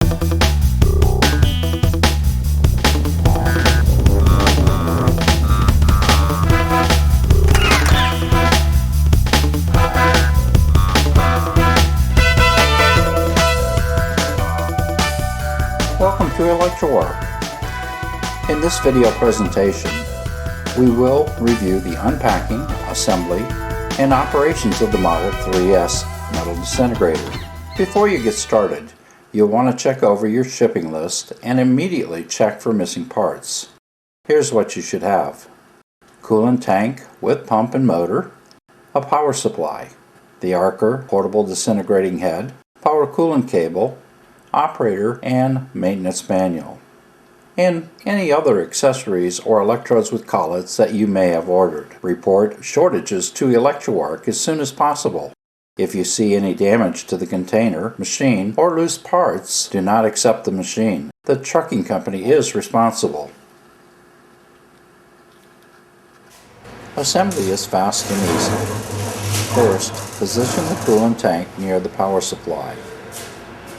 Welcome to Electro Arc. In this video presentation, we will review the unpacking, assembly, and operations of the Model 3S metal disintegrator. Before you get started, you'll want to check over your shipping list and immediately check for missing parts. Here's what you should have: coolant tank with pump and motor, a power supply, the Arcer portable disintegrating head, power coolant cable, operator and maintenance manual, and any other accessories or electrodes with collets that you may have ordered. Report shortages to Electro Arc as soon as possible. If you see any damage to the container, machine, or loose parts, do not accept the machine. The trucking company is responsible. Assembly is fast and easy. First, position the coolant tank near the power supply.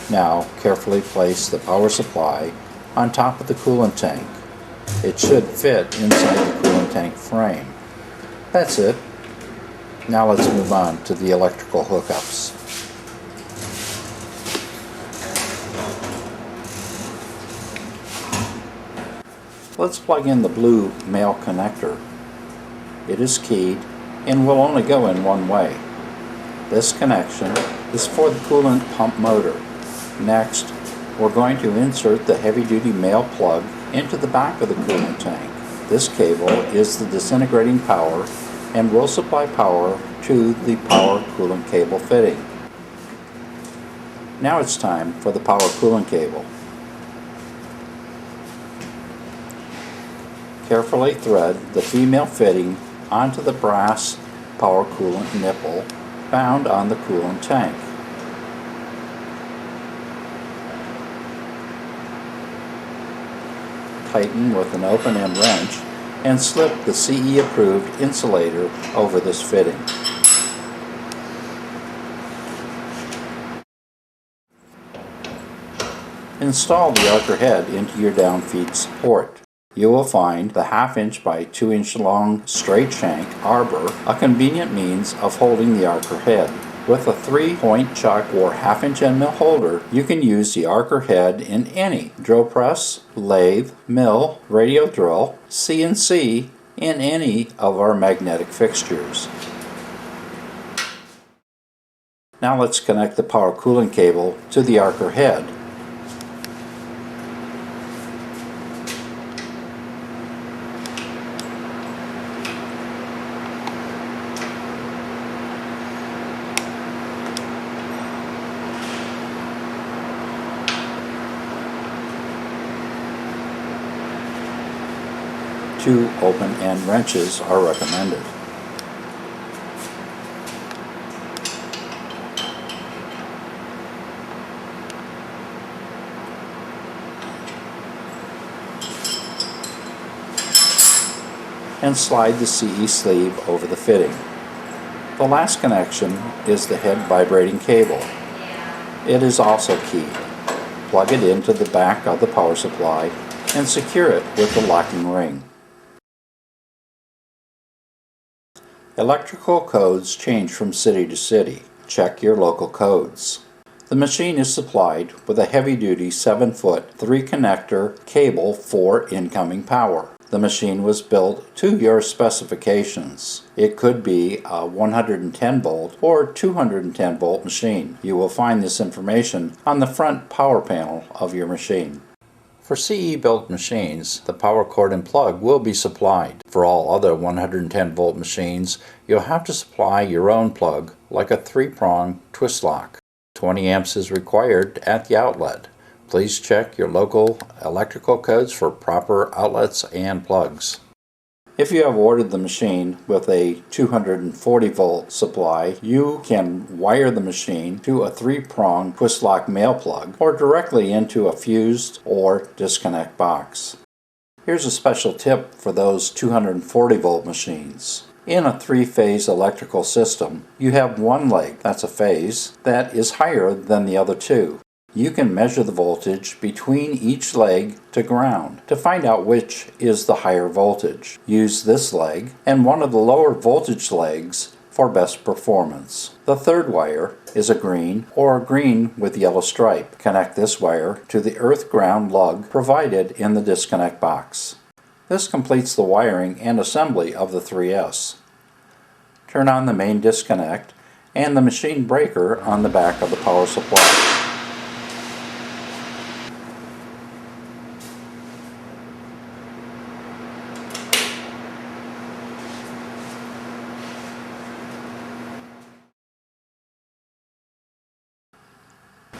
Now, carefully place the power supply on top of the coolant tank. It should fit inside the coolant tank frame. That's it. Now let's move on to the electrical hookups. Let's plug in the blue male connector. It is keyed and will only go in one way. This connection is for the coolant pump motor. Next, we're going to insert the heavy-duty male plug into the back of the coolant tank. This cable is the disintegrating power and will supply power to the power coolant cable fitting. Now it's time for the power coolant cable. Carefully thread the female fitting onto the brass power coolant nipple found on the coolant tank. Tighten with an open end wrench and slip the CE approved insulator over this fitting. Install the Arcer head into your down feed support. You will find the 1/2 inch by 2 inch long straight shank arbor a convenient means of holding the Arcer head. With a 3-point chuck or 1/2 inch end mill holder, you can use the Arcer head in any drill press, lathe, mill, radio drill, CNC, and any of our magnetic fixtures. Now let's connect the power coolant cable to the Arcer head. Two open end wrenches are recommended. And slide the CE sleeve over the fitting. The last connection is the head vibrating cable. It is also keyed. Plug it into the back of the power supply and secure it with the locking ring. Electrical codes change from city to city. Check your local codes. The machine is supplied with a heavy-duty 7-foot 3-connector cable for incoming power. The machine was built to your specifications. It could be a 110 volt or 210 volt machine. You will find this information on the front power panel of your machine. For CE-built machines, the power cord and plug will be supplied. For all other 110 volt machines, you'll have to supply your own plug, like a 3-prong twist lock. 20 amps is required at the outlet. Please check your local electrical codes for proper outlets and plugs. If you have ordered the machine with a 240 volt supply, you can wire the machine to a 3-prong twist lock male plug or directly into a fused or disconnect box. Here's a special tip for those 240 volt machines. In a 3-phase electrical system, you have one leg, that's a phase, that is higher than the other two. You can measure the voltage between each leg to ground to find out which is the higher voltage. Use this leg and one of the lower voltage legs for best performance. The third wire is a green or a green with yellow stripe. Connect this wire to the earth ground lug provided in the disconnect box. This completes the wiring and assembly of the 3S. Turn on the main disconnect and the machine breaker on the back of the power supply.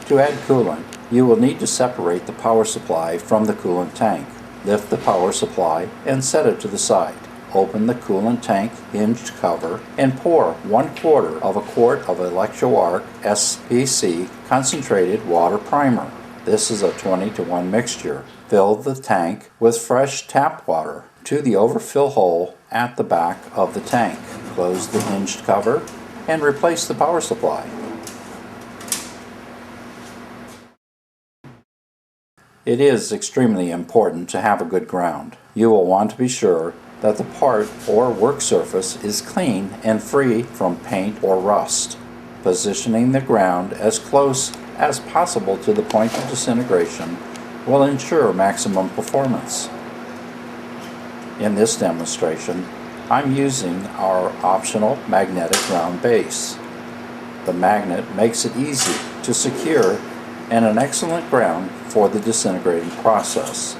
To add coolant, you will need to separate the power supply from the coolant tank. Lift the power supply and set it to the side. Open the coolant tank hinged cover and pour 1/4 of a quart of Electro Arc AC concentrated water primer. This is a 20-to-1 mixture. Fill the tank with fresh tap water to the overfill hole at the back of the tank. Close the hinged cover and replace the power supply. It is extremely important to have a good ground. You will want to be sure that the part or work surface is clean and free from paint or rust. Positioning the ground as close as possible to the point of disintegration will ensure maximum performance. In this demonstration, I'm using our optional magnetic ground base. The magnet makes it easy to secure and an excellent ground for the disintegrating process.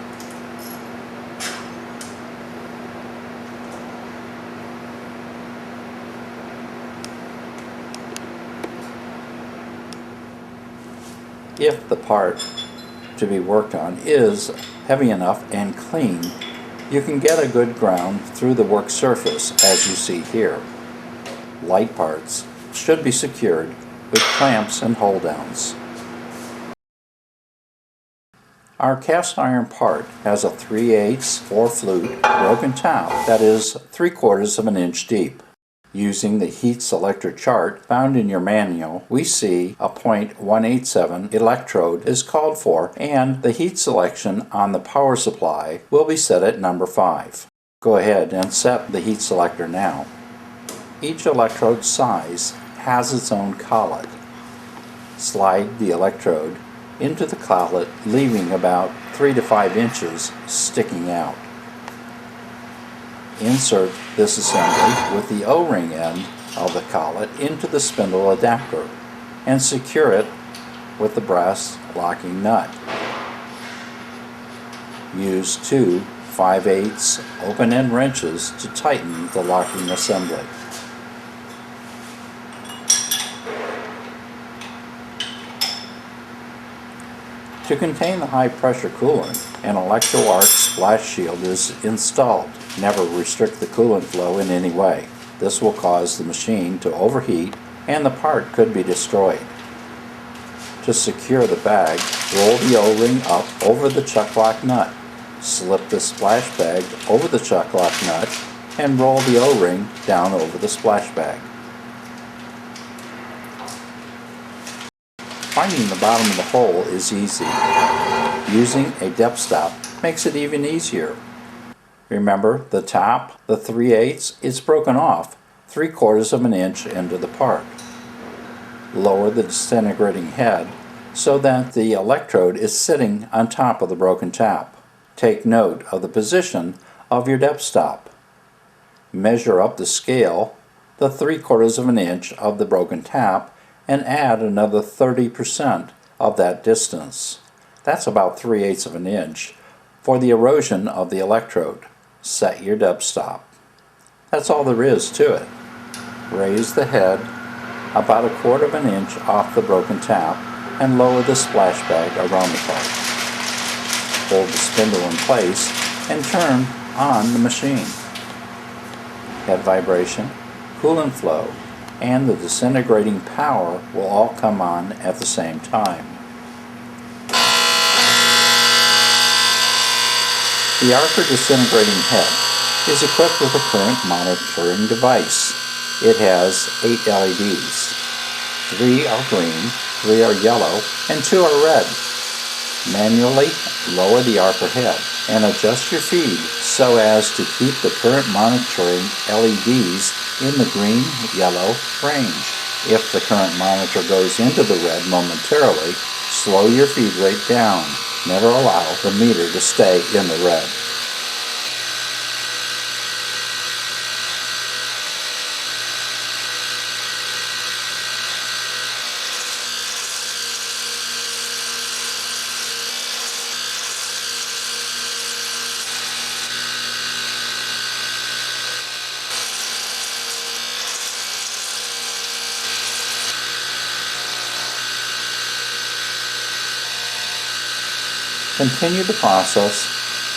If the part to be worked on is heavy enough and clean, you can get a good ground through the work surface as you see here. Light parts should be secured with clamps and hold downs. Our cast iron part has a 3/8 4-flute broken tap that is 3/4 of an inch deep. Using the heat selector chart found in your manual, we see a .187 electrode is called for and the heat selection on the power supply will be set at number 5. Go ahead and set the heat selector now. Each electrode size has its own collet. Slide the electrode into the collet, leaving about 3 to 5 inches sticking out. Insert this assembly with the O-ring end of the collet into the spindle adapter and secure it with the brass locking nut. Use 2 5/8 open-end wrenches to tighten the locking assembly. To contain the high-pressure coolant, an Electro Arc splash shield is installed. Never restrict the coolant flow in any way. This will cause the machine to overheat and the part could be destroyed. To secure the bag, roll the O-ring up over the chuck lock nut. Slip the splash bag over the chuck lock nut and roll the O-ring down over the splash bag. Finding the bottom of the hole is easy. Using a depth stop makes it even easier. Remember, the top, the 3/8, is broken off 3/4 of an inch into the part. Lower the disintegrating head so that the electrode is sitting on top of the broken tap. Take note of the position of your depth stop. Measure up the scale, the 3/4 of an inch of the broken tap, and add another 30% of that distance. That's about 3/8 of an inch for the erosion of the electrode. Set your depth stop. That's all there is to it. Raise the head about 1/4 of an inch off the broken tap and lower the splash bag around the part. Hold the spindle in place and turn on the machine. Head vibration, coolant flow, and the disintegrating power will all come on at the same time. The Arc disintegrating head is equipped with a current monitoring device. It has 8 LEDs. 3 are green, 3 are yellow, and 2 are red. Manually lower the arc head and adjust your feed so as to keep the current monitoring LEDs in the green, yellow range. If the current monitor goes into the red momentarily, slow your feed rate down. Never allow the meter to stay in the red. Continue the process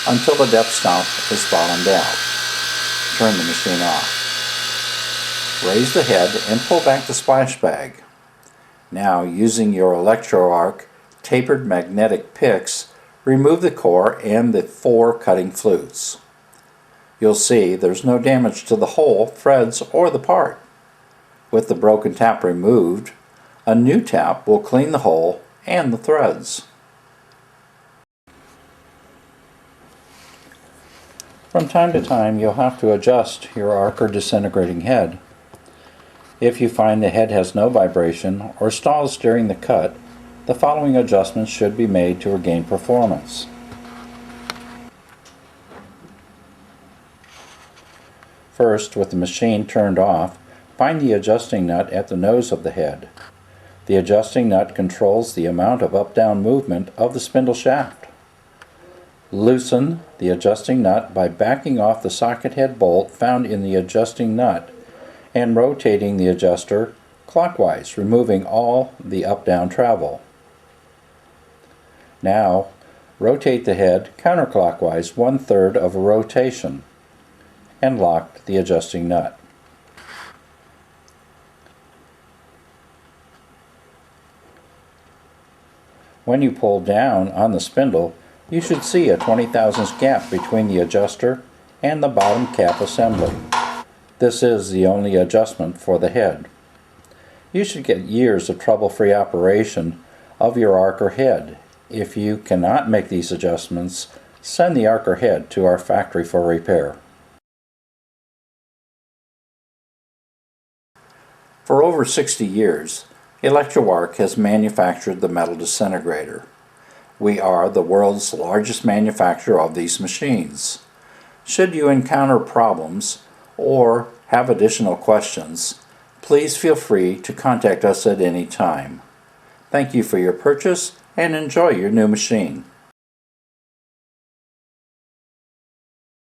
until the depth stop is bottomed out. Turn the machine off. Raise the head and pull back the splash bag. Now, using your Electro Arc tapered magnetic picks, remove the core and the 4 cutting flutes. You'll see there's no damage to the hole, threads, or the part. With the broken tap removed, a new tap will clean the hole and the threads. From time to time, you'll have to adjust your arc or disintegrating head. If you find the head has no vibration or stalls during the cut, the following adjustments should be made to regain performance. First, with the machine turned off, find the adjusting nut at the nose of the head. The adjusting nut controls the amount of up-down movement of the spindle shaft. Loosen the adjusting nut by backing off the socket head bolt found in the adjusting nut and rotating the adjuster clockwise, removing all the up-down travel. Now, rotate the head counterclockwise 1/3 of a rotation and lock the adjusting nut. When you pull down on the spindle, you should see a 20 thousandths gap between the adjuster and the bottom cap assembly. This is the only adjustment for the head. You should get years of trouble-free operation of your arc or head. If you cannot make these adjustments, send the arc or head to our factory for repair. For over 60 years, Electro Arc has manufactured the metal disintegrator. We are the world's largest manufacturer of these machines. Should you encounter problems or have additional questions, please feel free to contact us at any time. Thank you for your purchase and enjoy your new machine.